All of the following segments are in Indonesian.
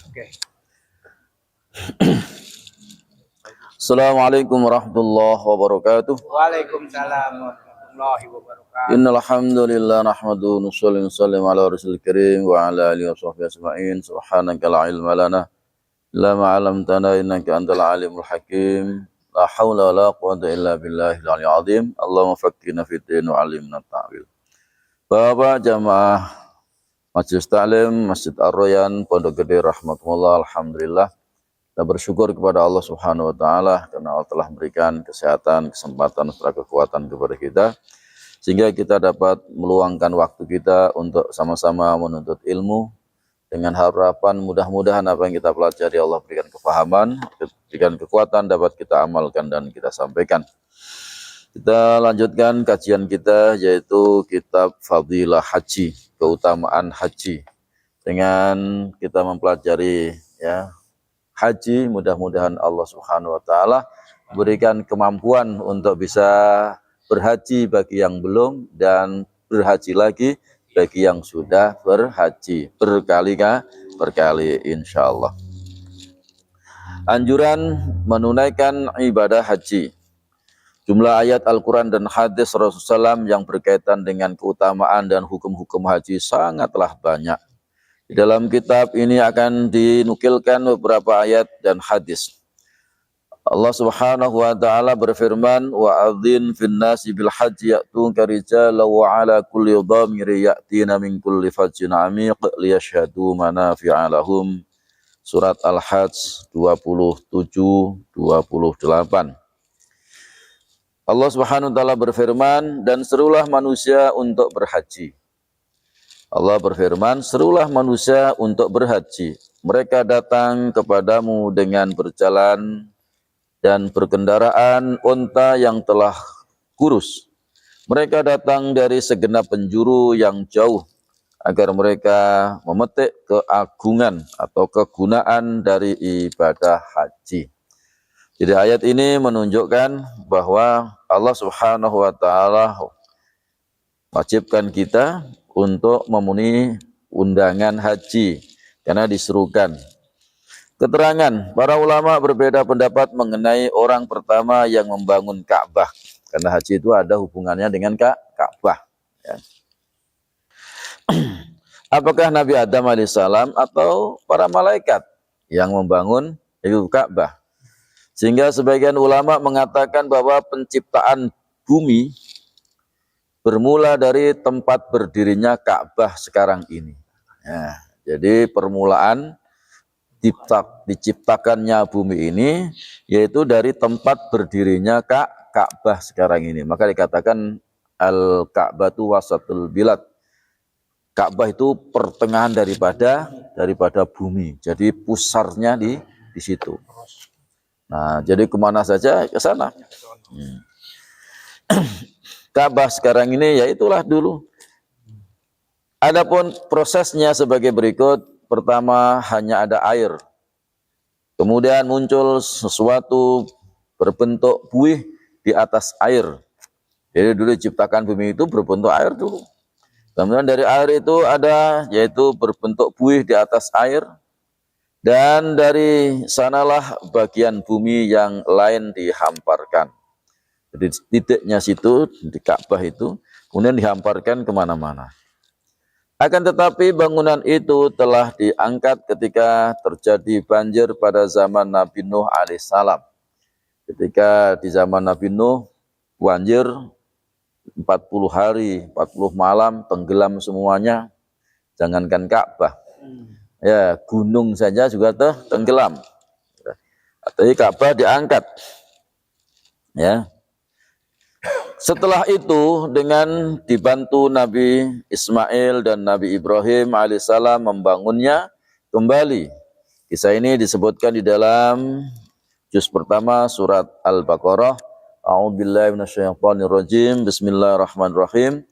Oke. Assalamualaikum warahmatullahi wabarakatuh. Waalaikumsalam warahmatullahi wabarakatuh. Innal hamdalillah nahmaduhu wa nusalli ala rasulil karim wa ala alihi washabbihi ajma'in. Subhanaka la ilma lana illa ma 'allamtana innaka antal alimul hakim. La haula wa la quwwata illa billahil aliyyil azim. Allahumma faqqihna fid din wa 'allimna ta'wil. Bapak jamaah Majelis Ta'lim Masjid Ar-Royan Pondok Gede rahmatullah, alhamdulillah. Kita bersyukur kepada Allah Subhanahu wa taala karena Allah telah memberikan kesehatan, kesempatan, serta kekuatan kepada kita sehingga kita dapat meluangkan waktu kita untuk sama-sama menuntut ilmu dengan harapan mudah-mudahan apa yang kita pelajari Allah berikan kefahaman, berikan kekuatan dapat kita amalkan dan kita sampaikan. Kita lanjutkan kajian kita yaitu kitab Fadilah Haji, keutamaan haji. Dengan kita mempelajari haji, mudah-mudahan Allah Subhanahu wa taala berikan kemampuan untuk bisa berhaji bagi yang belum dan berhaji lagi bagi yang sudah berhaji berkali insyaallah. Anjuran menunaikan ibadah haji. Jumlah ayat Al-Quran dan hadis Rasulullah SAW yang berkaitan dengan keutamaan dan hukum-hukum haji sangatlah banyak. Di dalam kitab ini akan dinukilkan beberapa ayat dan hadis. Allah Subhanahu wa taala berfirman, wa adzin fin nasi bil haji ya'tuka rijalan wa 'ala kulli dhamiri ya'tina min kulli fajjin 'amiq liyashhadu manafi'a lahum. Surat Al-Hajj 27-28. Allah Subhanahu wa taala berfirman, dan serulah manusia untuk berhaji. Allah berfirman, serulah manusia untuk berhaji. Mereka datang kepadamu dengan berjalan dan berkendaraan unta yang telah kurus. Mereka datang dari segenap penjuru yang jauh agar mereka memetik keagungan atau kegunaan dari ibadah haji. Jadi ayat ini menunjukkan bahwa Allah Subhanahu wa taala wajibkan kita untuk memenuhi undangan haji karena diserukan. Keterangan, para ulama berbeda pendapat mengenai orang pertama yang membangun Ka'bah karena haji itu ada hubungannya dengan Ka'bah. Ya. Apakah Nabi Adam alaihissalam atau para malaikat yang membangun itu Ka'bah? Sehingga sebagian ulama mengatakan bahwa penciptaan bumi bermula dari tempat berdirinya Ka'bah sekarang ini. Ya, jadi permulaan diciptakannya bumi ini yaitu dari tempat berdirinya Ka'bah sekarang ini. Maka dikatakan Al-Ka'batu wasatul bilad. Ka'bah itu pertengahan daripada bumi. Jadi pusarnya di situ. Nah, jadi kemana saja ke sana. Ka'bah sekarang ini ya itulah dulu. Adapun prosesnya sebagai berikut. Pertama hanya ada air. Kemudian muncul sesuatu berbentuk buih di atas air. Jadi dulu diciptakan bumi itu berbentuk air dulu. Kemudian dari air itu ada yaitu berbentuk buih di atas air. Dan dari sanalah bagian bumi yang lain dihamparkan. Jadi titiknya situ di Ka'bah itu kemudian dihamparkan kemana-mana. Akan tetapi bangunan itu telah diangkat ketika terjadi banjir pada zaman Nabi Nuh alaihissalam. Ketika di zaman Nabi Nuh banjir 40 hari, 40 malam tenggelam semuanya. Jangankan Ka'bah. Ya, gunung saja juga tenggelam. Tapi Ka'bah diangkat. Ya. Setelah itu dengan dibantu Nabi Ismail dan Nabi Ibrahim alaihissalam membangunnya kembali. Kisah ini disebutkan di dalam juz pertama surat Al-Baqarah. A'udzubillahi minasyaitonirrajim. Bismillahirrahmanirrahim.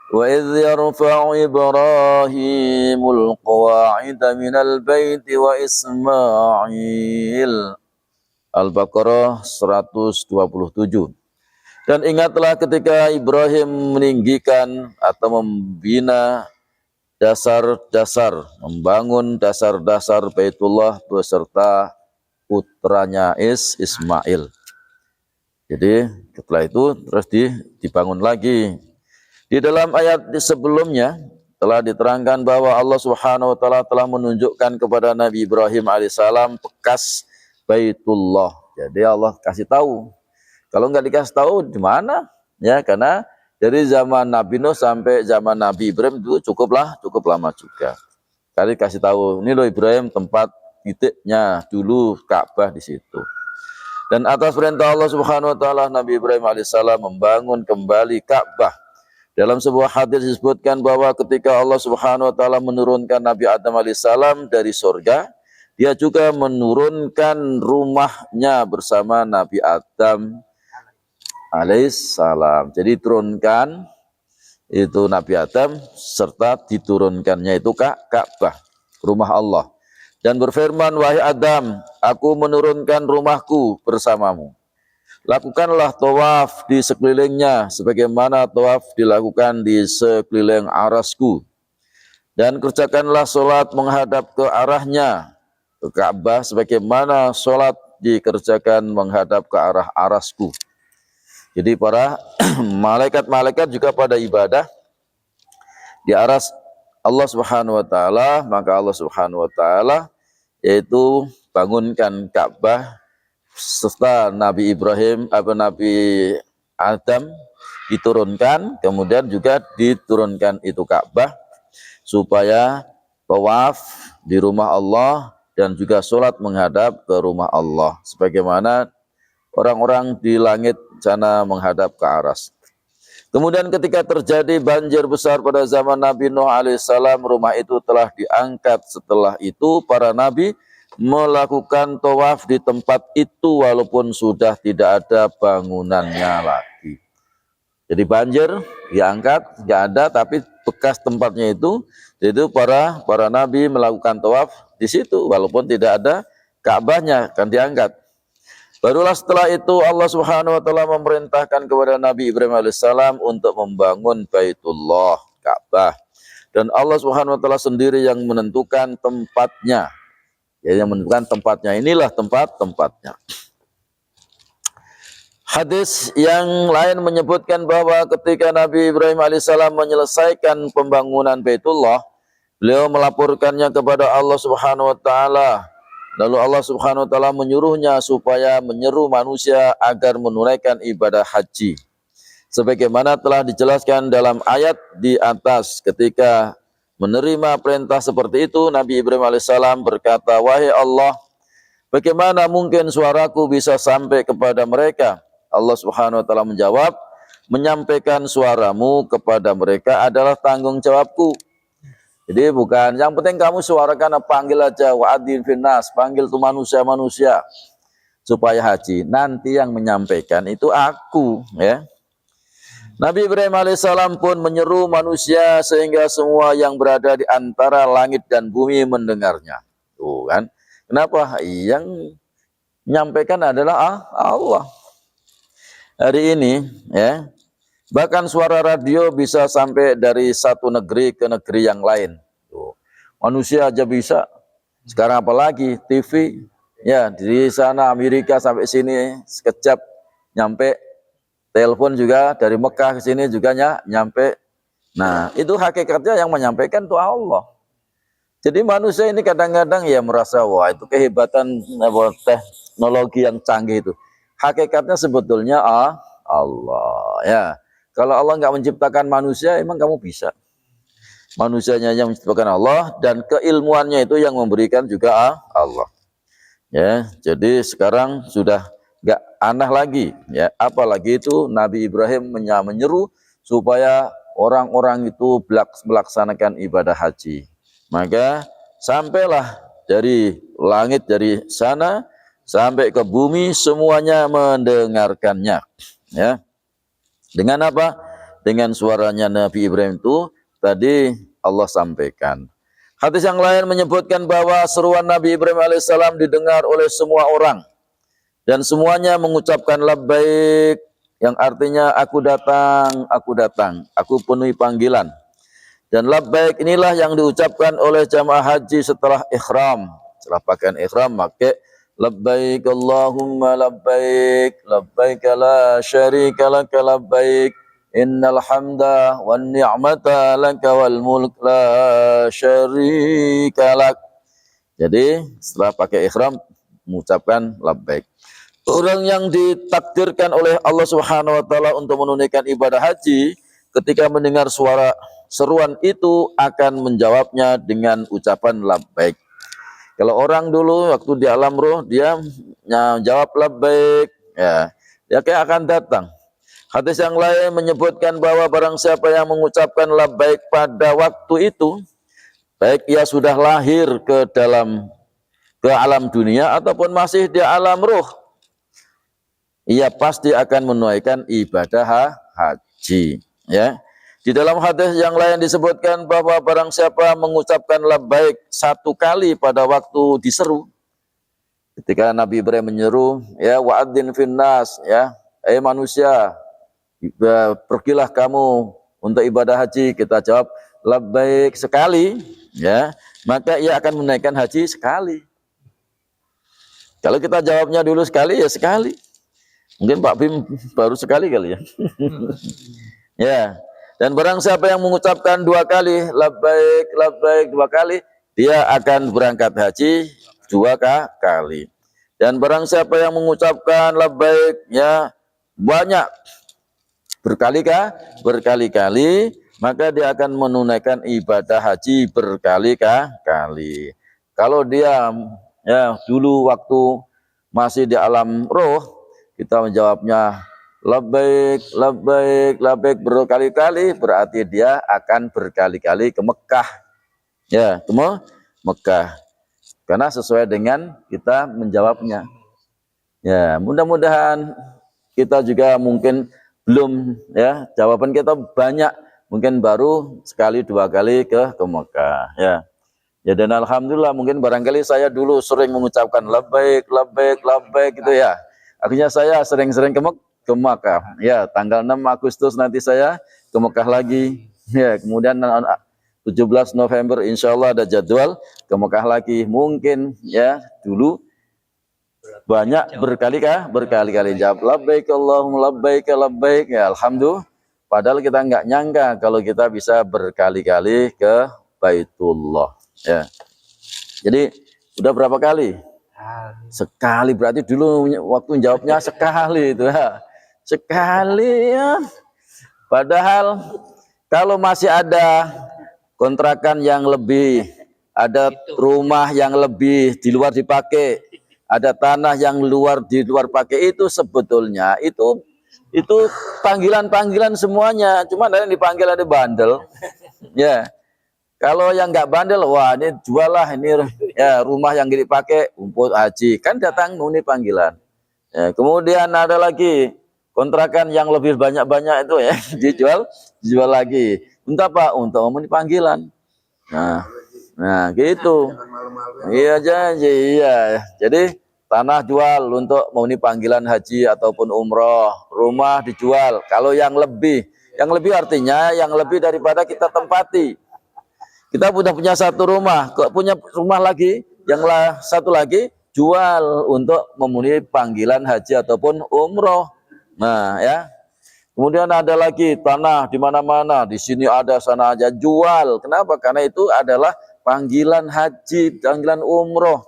Wa idh yarfa'u Ibrahimul qawa'ida minal baiti wa Ismail. Al-Baqarah 127. Dan ingatlah ketika Ibrahim meninggikan atau membina dasar-dasar, membangun dasar-dasar Baitullah beserta putranya Ismail. Jadi setelah itu terus dibangun lagi. Di dalam ayat sebelumnya telah diterangkan bahwa Allah Subhanahu wa taala telah menunjukkan kepada Nabi Ibrahim alaihissalam bekas Baitullah. Jadi Allah kasih tahu. Kalau nggak dikasih tahu di mana? Ya, karena dari zaman Nabi Nuh sampai zaman Nabi Ibrahim itu cukup lama juga. Kali kasih tahu, ini loh Ibrahim tempat titiknya dulu Ka'bah di situ. Dan atas perintah Allah Subhanahu wa taala Nabi Ibrahim alaihissalam membangun kembali Ka'bah. Dalam sebuah hadis disebutkan bahwa ketika Allah Subhanahu wa taala menurunkan Nabi Adam alaihissalam dari surga, dia juga menurunkan rumahnya bersama Nabi Adam alaihissalam. Jadi turunkan itu Nabi Adam serta diturunkannya itu Ka'bah, rumah Allah. Dan berfirman, wahai Adam, aku menurunkan rumahku bersamamu. Lakukanlah tawaf di sekelilingnya sebagaimana tawaf dilakukan di sekeliling arasku. Dan kerjakanlah solat menghadap ke arahnya, ke Ka'bah sebagaimana solat dikerjakan menghadap ke arah arasku. Jadi para malaikat-malaikat juga pada ibadah di aras Allah Subhanahu wa taala, maka Allah Subhanahu wa taala yaitu bangunkan Ka'bah serta Nabi Ibrahim Nabi Adam diturunkan, kemudian juga diturunkan itu Ka'bah supaya tawaf di rumah Allah dan juga sholat menghadap ke rumah Allah sebagaimana orang-orang di langit sana menghadap ke aras. Kemudian ketika terjadi banjir besar pada zaman Nabi Nuh alaihissalam, rumah itu telah diangkat. Setelah itu para nabi melakukan tawaf di tempat itu walaupun sudah tidak ada bangunannya lagi. Jadi banjir diangkat, nggak ada, tapi bekas tempatnya itu para nabi melakukan tawaf di situ walaupun tidak ada Ka'bahnya kan diangkat. Barulah setelah itu Allah Subhanahu wa taala memerintahkan kepada Nabi Ibrahim alaihissalam untuk membangun Baitullah, Ka'bah. Dan Allah Subhanahu wa taala sendiri yang menentukan tempatnya. Ya, yang menentukan tempatnya, inilah tempat-tempatnya. Hadis yang lain menyebutkan bahwa ketika Nabi Ibrahim alaihissalam menyelesaikan pembangunan Baitullah, beliau melaporkannya kepada Allah Subhanahu wa taala. Lalu Allah Subhanahu wa taala menyuruhnya supaya menyeru manusia agar menunaikan ibadah haji. Sebagaimana telah dijelaskan dalam ayat di atas, ketika menerima perintah seperti itu, Nabi Ibrahim alaihissalam berkata, wahai Allah, bagaimana mungkin suaraku bisa sampai kepada mereka? Allah Subhanahu wa taala menjawab, menyampaikan suaramu kepada mereka adalah tanggung jawabku. Jadi bukan, yang penting kamu suarakan, panggil aja, wa'adhin finnas, panggil tuh manusia-manusia supaya haji. Nanti yang menyampaikan itu aku, ya. Nabi Ibrahim alaihissalam pun menyeru manusia sehingga semua yang berada di antara langit dan bumi mendengarnya. Tuh kan. Kenapa? Yang menyampaikan adalah Allah. Hari ini, ya. Bahkan suara radio bisa sampai dari satu negeri ke negeri yang lain. Tuh. Manusia aja bisa. Sekarang apalagi TV. Ya, di sana Amerika sampai sini sekejap nyampe. Telepon juga dari Mekah ke sini juga nyampe. Nah, itu hakikatnya yang menyampaikan itu Allah. Jadi manusia ini kadang-kadang ya merasa, wah itu kehebatan teknologi yang canggih itu. Hakikatnya sebetulnya Allah, ya. Kalau Allah nggak menciptakan manusia, emang kamu bisa. Manusianya yang menciptakan Allah dan keilmuannya itu yang memberikan juga Allah. Ya, jadi sekarang sudah nggak aneh lagi, ya. Apalagi itu Nabi Ibrahim menyeru supaya orang-orang itu melaksanakan ibadah haji. Maka sampailah dari langit dari sana sampai ke bumi semuanya mendengarkannya, ya. Dengan apa? Dengan suaranya Nabi Ibrahim itu tadi Allah sampaikan. Hadis yang lain menyebutkan bahwa seruan Nabi Ibrahim alaihissalam didengar oleh semua orang. Dan semuanya mengucapkan labbaik, yang artinya aku datang, aku penuhi panggilan. Dan labbaik inilah yang diucapkan oleh jamaah haji setelah ihram. Setelah pakaian ihram pakai labbaik Allahumma labbaik, labbaik la syarika lak labbaik, innal hamda wan ni'mata laka wal mulk la syarika lak. Jadi setelah pakai ihram mengucapkan labbaik. Orang yang ditakdirkan oleh Allah Subhanahu wa taala untuk menunaikan ibadah haji, ketika mendengar suara seruan itu akan menjawabnya dengan ucapan labbaik. Kalau orang dulu waktu di alam roh dia jawab labbaik, ya, dia kayak akan datang. Hadis yang lain menyebutkan bahwa barang siapa yang mengucapkan labbaik pada waktu itu, baik ia sudah lahir ke alam dunia ataupun masih di alam roh, ia pasti akan menunaikan ibadah haji. Ya. Di dalam hadis yang lain disebutkan bahwa barang siapa mengucapkan labbaik satu kali pada waktu diseru, ketika Nabi Ibrahim menyeru, ya wa'adzin finnas, ya, manusia, pergilah kamu untuk ibadah haji, kita jawab labbaik sekali, ya, maka ia akan menaikkan haji sekali. Kalau kita jawabnya dulu sekali, ya sekali. Mungkin Pak Bim baru sekali kali ya. Ya. Dan barang siapa yang mengucapkan dua kali labbaik, labbaik dua kali, dia akan berangkat haji dua kali. Dan barang siapa yang mengucapkan labbaik ya banyak berkali-kali, maka dia akan menunaikan ibadah haji berkali-kali. Kalau dia ya dulu waktu masih di alam roh, kita menjawabnya labbaik, labbaik, labbaik berkali-kali, berarti dia akan berkali-kali ke Mekah. Ya, ke Mekah. Karena sesuai dengan kita menjawabnya. Ya, mudah-mudahan kita juga mungkin belum, ya, jawaban kita banyak, mungkin baru sekali dua kali ke Mekah. Ya. Ya, dan alhamdulillah mungkin barangkali saya dulu sering mengucapkan labbaik, labbaik, labbaik gitu ya. Akhirnya saya sering-sering ke Mekah. Ya, tanggal 6 Agustus nanti saya ke Mekah lagi. Ya, kemudian 17 November insya Allah ada jadwal ke Mekah lagi. Mungkin ya dulu banyak berkali-kali jawab labbaik Allahumma labbaik labbaik. Ya, alhamdulillah. Padahal kita nggak nyangka kalau kita bisa berkali-kali ke Baitullah. Ya. Jadi udah berapa kali? Sekali, berarti dulu waktu jawabnya sekali itu ya. Sekali ya. Padahal kalau masih ada kontrakan yang lebih, ada rumah yang lebih di luar dipakai, ada tanah yang di luar pakai, itu sebetulnya itu panggilan-panggilan semuanya. Cuma ada yang dipanggil ada bandel. Ya. Kalau yang nggak bandel, wah ini jual lah, ini ya rumah yang dipakai untuk haji, kan datang ini panggilan. Ya, kemudian ada lagi kontrakan yang lebih banyak-banyak itu ya dijual lagi. Untuk apa? Untuk memenuhi panggilan. Nah gitu. Iya janji, iya. Jadi tanah jual untuk memenuhi panggilan haji ataupun umroh, rumah dijual. Kalau yang lebih artinya yang lebih daripada kita tempati. Kita sudah punya satu rumah, kok punya rumah lagi, yang satu lagi jual untuk memenuhi panggilan haji ataupun umroh. Nah, ya. Kemudian ada lagi tanah di mana-mana, di sini ada, sana aja jual. Kenapa? Karena itu adalah panggilan haji, panggilan umroh.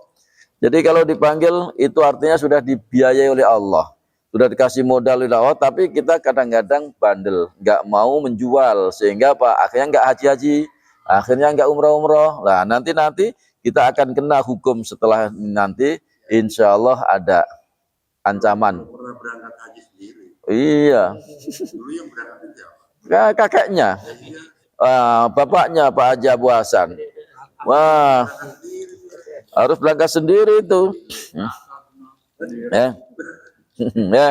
Jadi kalau dipanggil itu artinya sudah dibiayai oleh Allah, sudah dikasih modal oleh Allah, tapi kita kadang-kadang bandel, nggak mau menjual, sehingga apa? Akhirnya nggak haji-haji. Akhirnya nggak umroh-umroh. Nah nanti kita akan kena hukum setelah nanti. Insya Allah ada ancaman. Pernah berangkat haji sendiri. Iya. Dulu yang berangkat itu siapa? Kakaknya, bapaknya Pak Haji Abu Hasan. Wah, harus berangkat sendiri itu. Ya. Ya.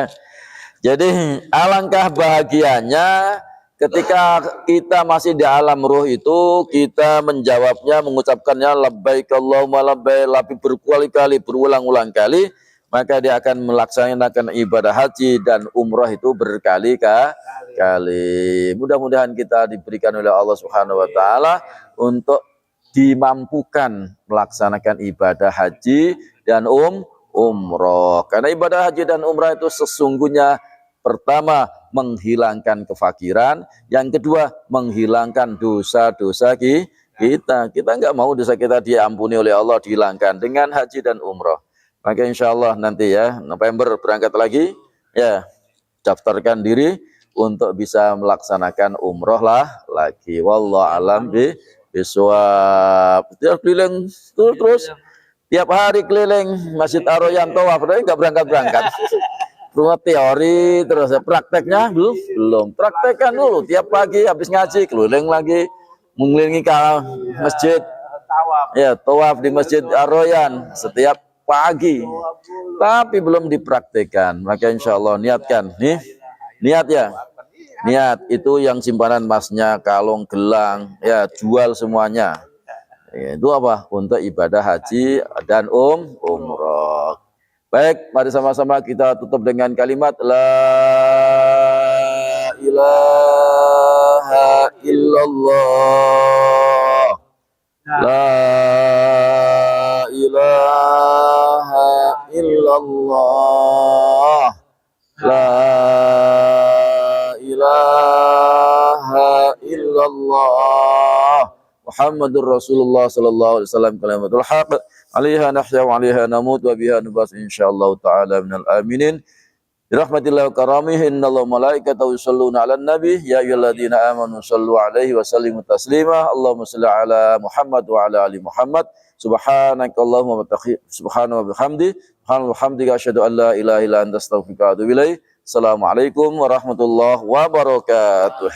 Jadi alangkah bahagianya ketika kita masih di alam ruh itu, kita menjawabnya, mengucapkannya labbaik Allahumma labbaik, berkali-kali, berulang-ulang kali, maka dia akan melaksanakan ibadah haji dan umrah itu berkali-kali. Mudah-mudahan kita diberikan oleh Allah Subhanahu wa taala untuk dimampukan melaksanakan ibadah haji dan umrah. Karena ibadah haji dan umrah itu sesungguhnya pertama menghilangkan kefakiran, yang kedua menghilangkan dosa-dosa kita. Kita nggak mau dosa kita diampuni oleh Allah, dihilangkan dengan haji dan umrah. Maka insya Allah nanti ya November berangkat lagi, ya daftarkan diri untuk bisa melaksanakan umroh lagi. Wallahu alam bisawab. Tiap keliling terus tiap hari keliling Masjid Ar-Royan tawaf, tapi nggak berangkat. Cuma teori terus, prakteknya belum. Praktekkan dulu tiap pagi habis ngaji keliling lagi mengelilingi ke masjid. Ya, tawaf di Masjid Ar-Royan setiap pagi. Tapi belum dipraktekkan. Maka insya Allah niatkan nih. Niat ya. Niat itu yang simpanan emasnya, kalung, gelang, ya jual semuanya. Ya, itu apa? Untuk ibadah haji dan umrah. Baik, mari sama-sama kita tutup dengan kalimat la ilaha illallah. La ilaha illallah. La ilaha illallah. Muhammadur Rasulullah sallallahu alaihi wasallam kalimatul haq. Alaiha nahya wa alaiha namut wa biha nubas insyaallah taala minal aminin. Birahmatillah wa karamihi innallaha malaikatahu yusholluna 'alan nabi ya ayyuhalladzina amanu shallu 'alaihi wa sallimu taslima. Allahumma shalli 'ala Muhammad wa 'ala ali Muhammad. Subhanakallahumma wa bihamdi subhanallah asyhadu an la ilaha illa anta astaghfiruka wa atubu ilaik. Assalamualaikum warahmatullahi wabarakatuh.